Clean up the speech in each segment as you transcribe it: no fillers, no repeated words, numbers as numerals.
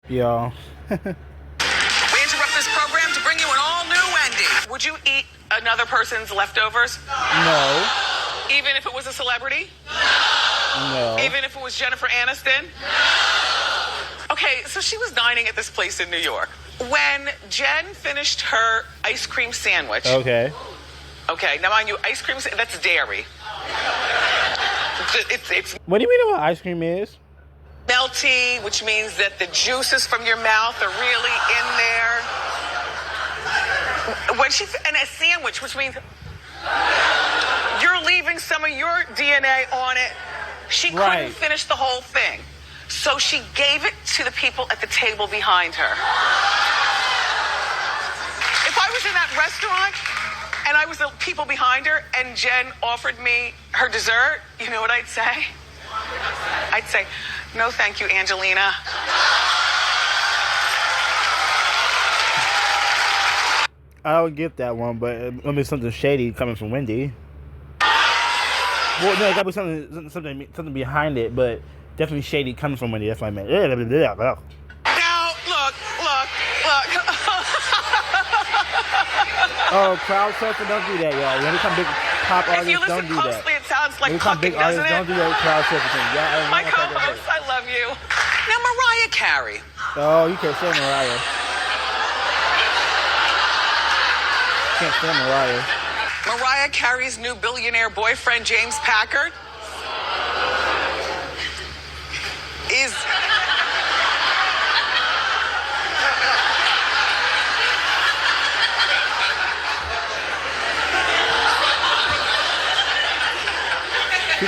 Y'all. We interrupt this program to bring you an all-new Wendy. Would you eat another person's leftovers? No. Even if it was a celebrity? No. Even if it was Jennifer Aniston? Okay, so she was dining at this place in New York. When Jen finished her ice cream sandwich. Okay. Okay, now mind you, ice cream, that's dairy. It's What do you mean what ice cream is? melty, which means that the juices from your mouth are really in there. When and a sandwich, which means you're leaving some of your DNA on it. She couldn't finish the whole thing. So she gave it to the people at the table behind her. If I was in that restaurant and I was the people behind her and Jen offered me her dessert, you know what I'd say? I'd say, no, thank you, Angelina. I don't get that one, but it must be something shady coming from Wendy. Well, no, it gotta be something behind it, but definitely shady coming from Wendy. That's what I meant. Now, look. Oh, crowd surfing, don't do that, y'all. When you become big pop artists, don't do that. If you listen closely, it sounds like when you become cucking, big artists, doesn't it? don't do that crowd surfing thing. Yeah, My co-host, I love you. Now, Mariah Carey. Oh, you can't stand Mariah. Can't stand Mariah. Mariah Carey's new billionaire boyfriend, James Packard, is...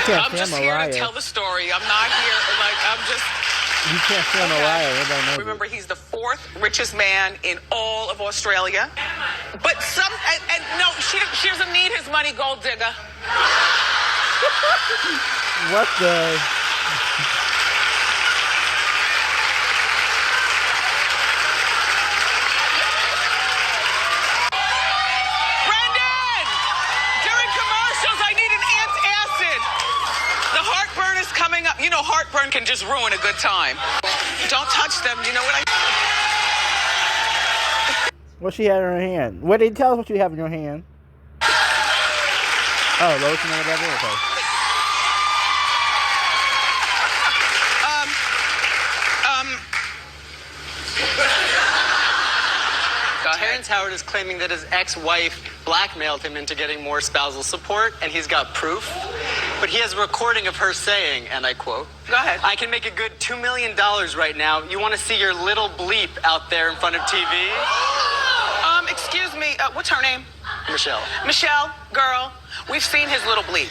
I'm just here to tell the story. I'm not here, You can't stand Mariah. Everybody knows Remember, he's the 4th richest man in all of Australia. But no, she doesn't need his money, gold digger. What the... You know, heartburn can just ruin a good time. Don't touch them. You know what What she had in her hand? What did tell us what you have in your hand? Oh, lotion or whatever? Okay. Terrence Howard is claiming that his ex-wife blackmailed him into getting more spousal support, and he's got proof. But he has a recording of her saying, and I quote, Go ahead. I can make a good $2 million right now. You want to see your little bleep out there in front of TV? Excuse me, what's her name? Michelle. Michelle, girl, we've seen his little bleep.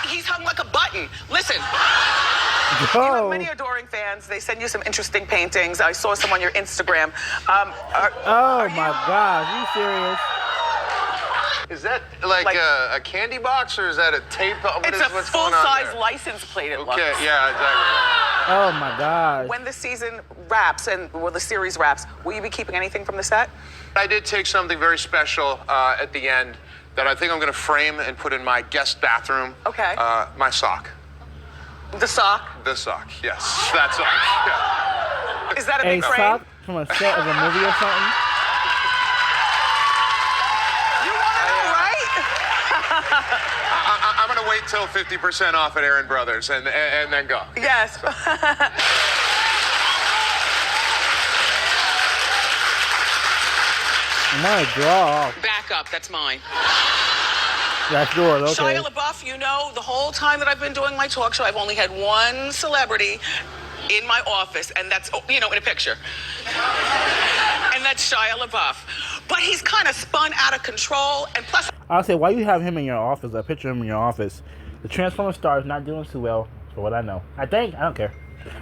He's hung like a button. Listen. You have many adoring fans. They send you some interesting paintings. I saw some on your Instagram. Oh my gosh, are you serious? Is that like a candy box or is that a tape? It's a full-size license plate, it looks. Okay, yeah, exactly. Oh my gosh. When the season wraps the series wraps, will you be keeping anything from the set? I did take something very special at the end that I think I'm going to frame and put in my guest bathroom. Okay. My sock. The sock? The sock, yes. That sock, yeah. Is that a big frame? A sock from a set of a movie or something? You want to know, right? I'm going to wait till 50% off at Aaron Brothers and then go. Yes. My God. Back up, that's mine. That's yours, okay. Shia LaBeouf, you know, the whole time that I've been doing my talk show, I've only had one celebrity in my office, and that's, in a picture. And that's Shia LaBeouf. But he's kind of spun out of control, and plus... I'll say, why you have him in your office, a picture of him in your office? The Transformer star is not doing too well, for what I know. I think, I don't care.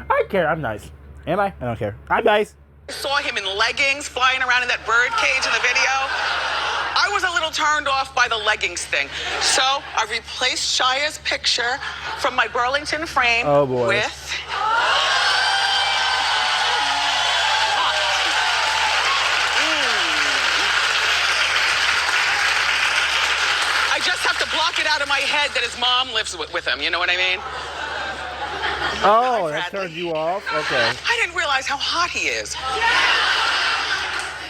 I care, I'm nice. Am I? I don't care. I'm nice. I saw him in leggings flying around in that bird cage in the video. I was a little turned off by the leggings thing. So I replaced Shia's picture from my Burlington frame with... I just have to block it out of my head that his mom lives with him. You know what I mean? Oh, Hi, that Bradley. turned you off? Okay. I didn't realize how hot he is.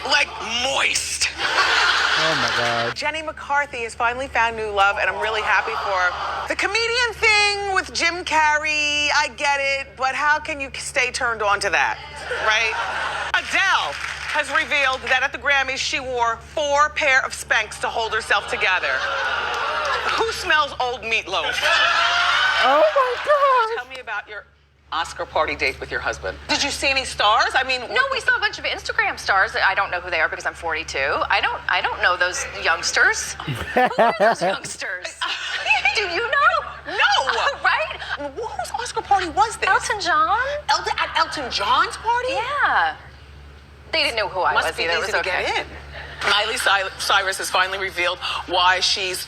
Like moist. Oh my God. Jenny McCarthy has finally found new love, and I'm really happy for her. The comedian thing with Jim Carrey, I get it, but how can you stay turned on to that, right? Adele has revealed that at the Grammys she wore 4 pair of Spanx to hold herself together. Who smells old meatloaf? Oh my God. Tell me about your Oscar party date with your husband. Did you see any stars? I mean, No, we saw a bunch of Instagram stars. I don't know who they are because I'm 42. I don't know those youngsters. Who are those youngsters? Do you know? No. Right? Whose Oscar party was this? Elton John? At Elton John's party? Yeah. They didn't know who I Must was be either. It easy was to okay. get in. Miley Cyrus has finally revealed why she's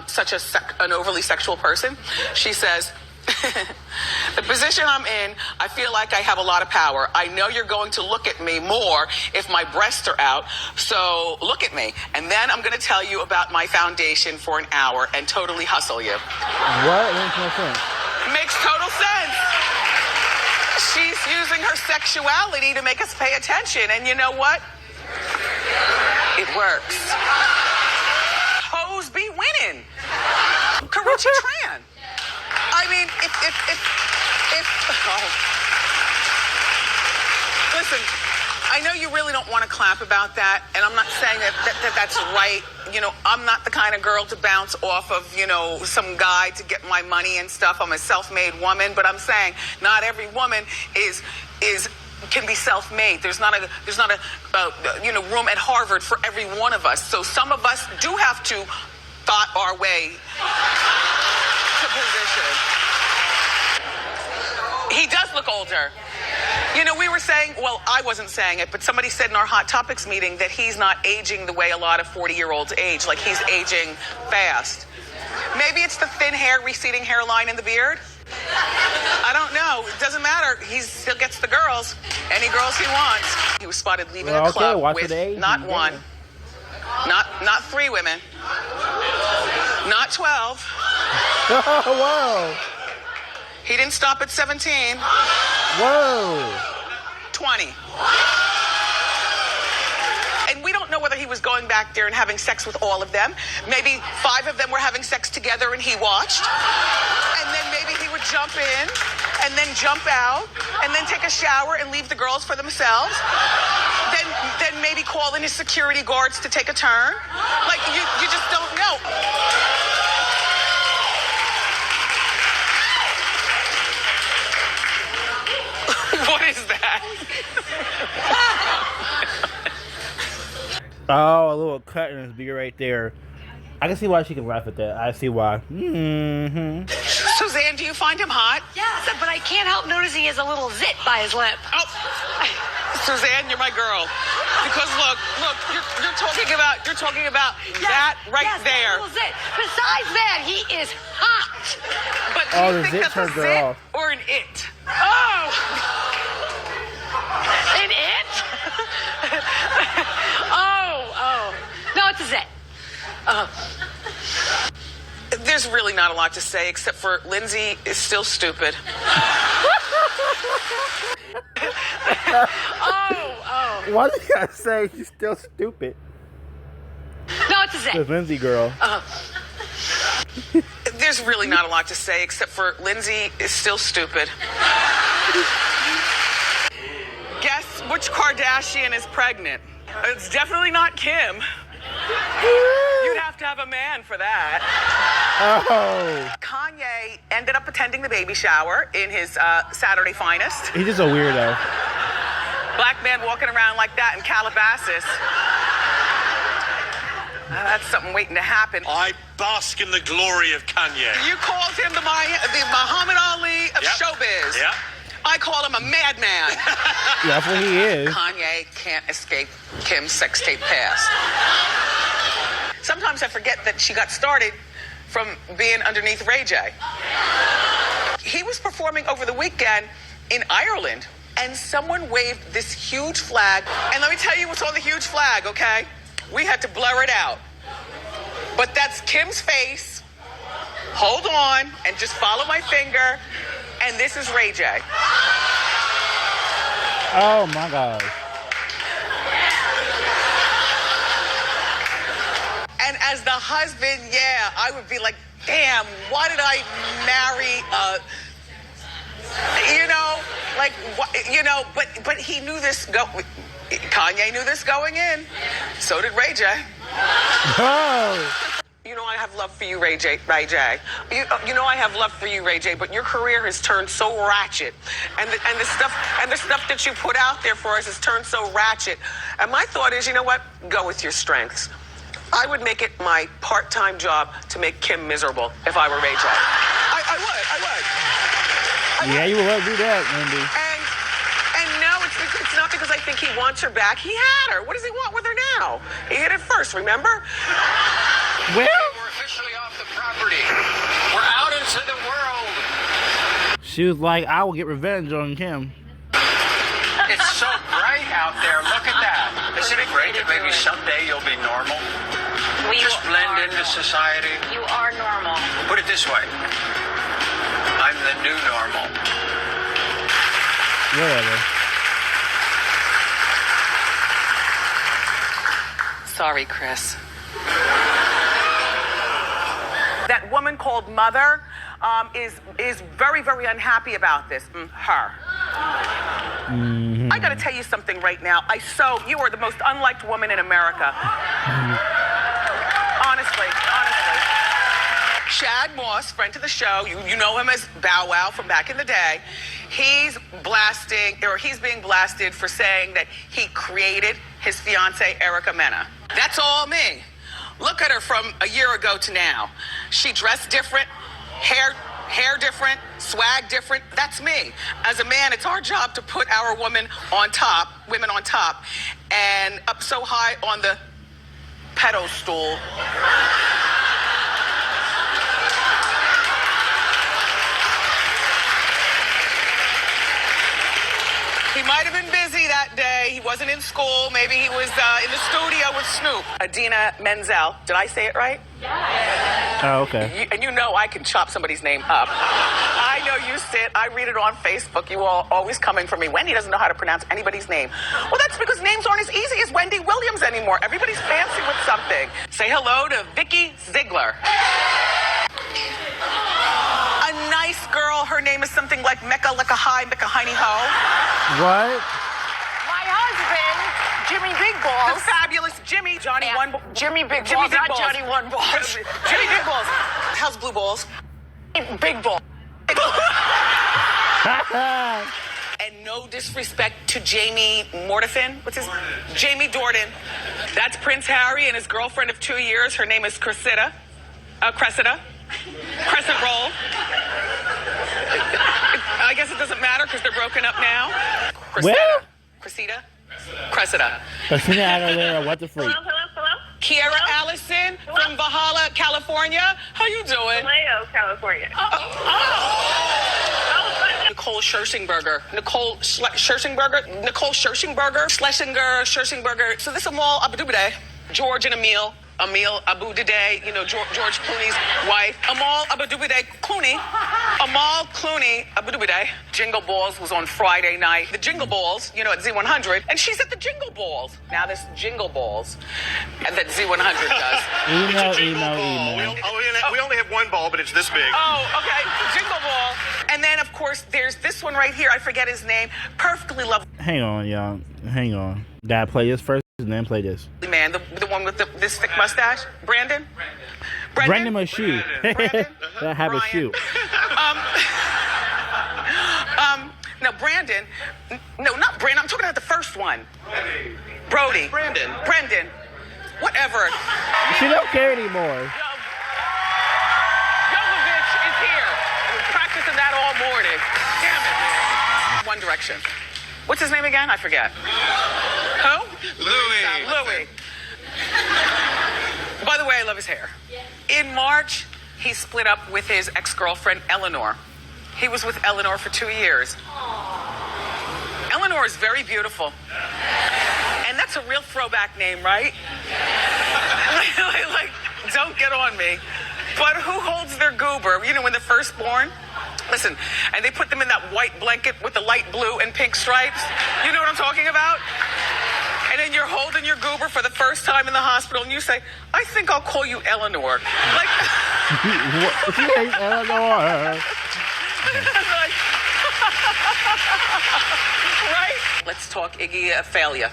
such an overly sexual person. She says, the position I'm in, I feel like I have a lot of power. I know you're going to look at me more if my breasts are out, so look at me. And then I'm going to tell you about my foundation for an hour and totally hustle you. What? It makes no sense. Makes total sense. She's using her sexuality to make us pay attention, and you know what? It works. Hoes be winning. Karrueche Tran. I mean, listen, I know you really don't want to clap about that, and I'm not saying that's right. You know, I'm not the kind of girl to bounce off of, you know, some guy to get my money and stuff. I'm a self-made woman, but I'm saying not every woman can be self-made. There's not a room at Harvard for every one of us. So some of us do have to thought our way to position. He does look older. You know, we were saying, well, I wasn't saying it, but somebody said in our Hot Topics meeting that he's not aging the way a lot of 40-year-olds age, like he's aging fast. Maybe it's the thin hair, receding hairline, and the beard. I don't know. It doesn't matter. He still gets the girls. Any girls he wants. He was spotted leaving a club with not one, not 3 women, not 12. Whoa. He didn't stop at 17. Whoa. 20. And we don't know whether he was going back there and having sex with all of them. Maybe 5 of them were having sex together and he watched. And then maybe he would jump in and then jump out and then take a shower and leave the girls for themselves. Then maybe call in his security guards to take a turn. Like, you just don't know. What is that? Oh, a little cut in his beard right there. I can see why she can laugh at that. I see why. Mm-hmm. Suzanne, do you find him hot? Yes, but I can't help noticing he has a little zit by his lip. Oh, Suzanne, you're my girl. Because look, you're talking about that right yes, there. That little zit. Besides that, he is hot. But do Oh, you the think zit that's a turned her zit off. or an it? Oh! An it? oh. No, it's a zit. There's really not a lot to say except for Lindsay is still stupid. Oh. Why do you gotta say she's still stupid? No, it's a zit. This Lindsay girl. There's really not a lot to say except for Lindsay is still stupid. Guess which Kardashian is pregnant? It's definitely not Kim. You'd have to have a man for that. Oh. Kanye ended up attending the baby shower in his Saturday finest. He's just a weirdo. Black man walking around like that in Calabasas. That's something waiting to happen. I bask in the glory of Kanye. You called him the Muhammad Ali of showbiz. Yeah. I call him a madman. Yeah, that's what he is. Kanye can't escape Kim's sex tape past. Sometimes I forget that she got started from being underneath Ray J. He was performing over the weekend in Ireland, and someone waved this huge flag. And let me tell you what's on the huge flag, okay? We had to blur it out. But that's Kim's face. Hold on, and just follow my finger. And this is Ray J. Oh my God. And as the husband, yeah, I would be like, damn, why did I marry you know, like, you know, but he knew this, Kanye knew this going in. So did Ray J. Oh. You know I have love for you, Ray J. You know I have love for you, Ray J. But your career has turned so ratchet, and the stuff that you put out there for us has turned so ratchet. And my thought is, you know what? Go with your strengths. I would make it my part-time job to make Kim miserable if I were Ray J. I would. Yeah, you would do that, Wendy. And no, it's not because I think he wants her back. He had her. What does he want with her now? He hit it first, remember? Well, We're officially off the property. We're out into the world. she was like, I will get revenge on Kim. It's so bright out there. Look at that. Isn't it great that maybe someday you'll be normal? Just blend into society. You are normal. Put it this way. I'm the new normal. Whatever. Sorry, Chris. That woman called Mother is very, very unhappy about this. Her. I got to tell you something right now. You are the most unliked woman in America. Honestly. Chad Moss, friend to the show, you know him as Bow Wow from back in the day. He's being blasted for saying that he created his fiancée, Erica Mena. That's all me. Look at her from a year ago to now. She dressed different, hair different, swag different. That's me. As a man, it's our job to put our women on top, and up so high on the pedestal. He might have been busy that day. He wasn't in school. Maybe he was in the studio with Snoop. Adina Menzel. Did I say it right? Oh, okay. And you know I can chop somebody's name up. I know you sit. I read it on Facebook. You all always coming for me. Wendy doesn't know how to pronounce anybody's name. Well, that's because names aren't as easy as Wendy Williams anymore. Everybody's fancy with something. Say hello to Vicky Ziegler. A nice girl. Her name is something like Mecca Hi, Mecca Heiny Ho. What? My husband, Jimmy Big Balls. The fabulous Jimmy. Johnny One. Jimmy Big Jimmy Balls, Big not Balls. Johnny One Balls. Jimmy Big Balls. How's Blue Balls? Big Balls. And no disrespect to Jamie Mortifin. What's his name? Jamie Dornan. That's Prince Harry and his girlfriend of 2 years. Her name is Cressida. Crescent roll. I guess it doesn't matter because they're broken up now. Cressida. Christina Aguilera, what the freak? Hello? Kiara Allison from Valhalla, California. How you doing? Vallejo, California. Nicole Scherzinger. So this is Amal Abdubade. George and Emil Abudade, you know, George Clooney's wife. Amal Abudade Clooney. Amal Clooney Abudade. Jingle Balls was on Friday night. The Jingle Balls, you know, at Z100. And she's at the Jingle Balls. Now this Jingle Balls and that Z100 does. Emo. We only have one ball, but it's this big. Oh, okay. Jingle Ball. And then, of course, there's this one right here. I forget his name. Perfectly lovely Hang on, y'all. Hang on. Gotta play this first and then play this. man. The one with this thick mustache. Brandon Brendan shoot. Brandon? That have a Brian. shoot. No, Brandon. No, not Brandon. I'm talking about the first one. Brody. Brendan. Whatever. She don't care anymore. Jovovich is here. I've been practicing that all morning. Damn it, man. One Direction. What's his name again? I forget. Who? Louis. By the way, I love his hair. In March, he split up with his ex-girlfriend, Eleanor. He was with Eleanor for 2 years. Eleanor is very beautiful. And that's a real throwback name, right? like, don't get on me. But who holds their goober? You know, when they're first born? Listen, and they put them in that white blanket with the light blue and pink stripes. You know what I'm talking about? And then you're holding your goober for the first time in the hospital, and you say, I think I'll call you Eleanor. Like, She ain't Eleanor. like, right? Let's talk Iggy Azalea.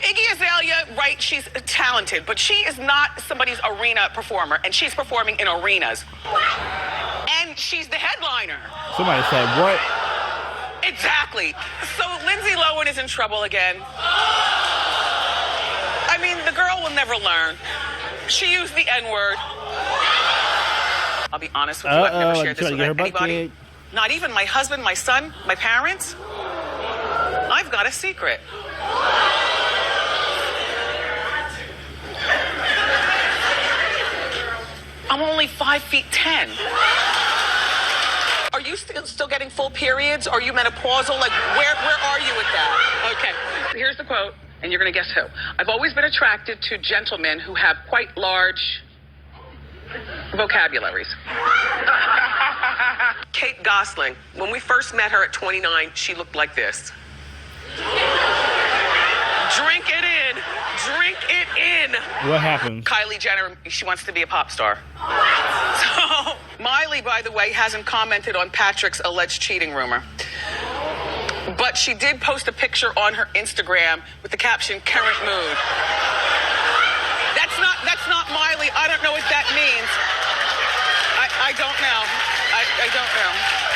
Iggy Azalea, right, she's talented, but she is not somebody's arena performer, and she's performing in arenas. And she's the headliner. Somebody said, what? Exactly. So Lindsay Lohan is in trouble again. I mean, the girl will never learn. She used the N-word. I'll be honest with you, I've never shared this with anybody. Not even my husband, my son, my parents. I've got a secret. I'm only 5'10". Are you still getting full periods? Are you menopausal? Like, where are you with that? Okay, here's the quote, and you're gonna guess who. I've always been attracted to gentlemen who have quite large vocabularies. Kate Gosling, when we first met her at 29, she looked like this. Drink it in. Drink it in. What happened? Kylie Jenner, she wants to be a pop star. So, Miley, by the way, hasn't commented on Patrick's alleged cheating rumor. But she did post a picture on her Instagram with the caption, current mood. That's not Miley. I don't know what that means. I don't know. I don't know.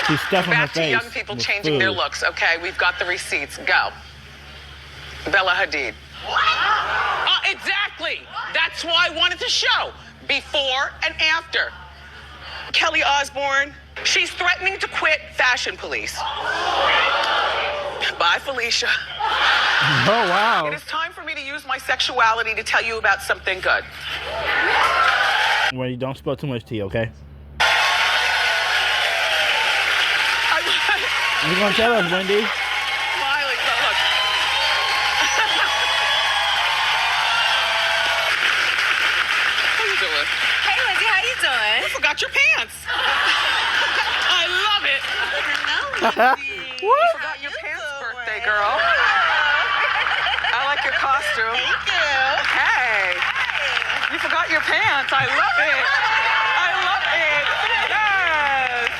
She's stuffing her Back to face young people with changing food. their looks. Okay, we've got the receipts. Go. Bella Hadid. Exactly. That's why I wanted to show. Before and after. Kelly Osbourne. She's threatening to quit Fashion Police. Bye, Felicia. Oh, wow. It is time for me to use my sexuality to tell you about something good. Well, you don't spill too much tea, okay? You're gonna tell us, Wendy. Miley, look. How you doing? Hey, Lindsay, how you doing? You forgot your pants. I love it. You forgot your pants birthday, girl. I like your costume. Thank you. Hey. You forgot your pants. I love it. I love it. Yes.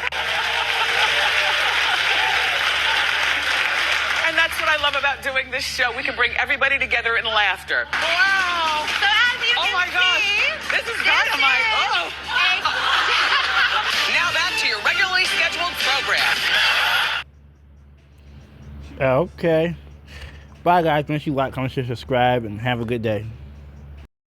And that's what I love about doing this show. We can bring everybody together in laughter. Wow. So how do you Oh get my the gosh. keys? This is dynamite. Oh. Hey. Now back to your regularly scheduled program. Okay. Bye, guys. Make sure you like, comment, share, subscribe, and have a good day.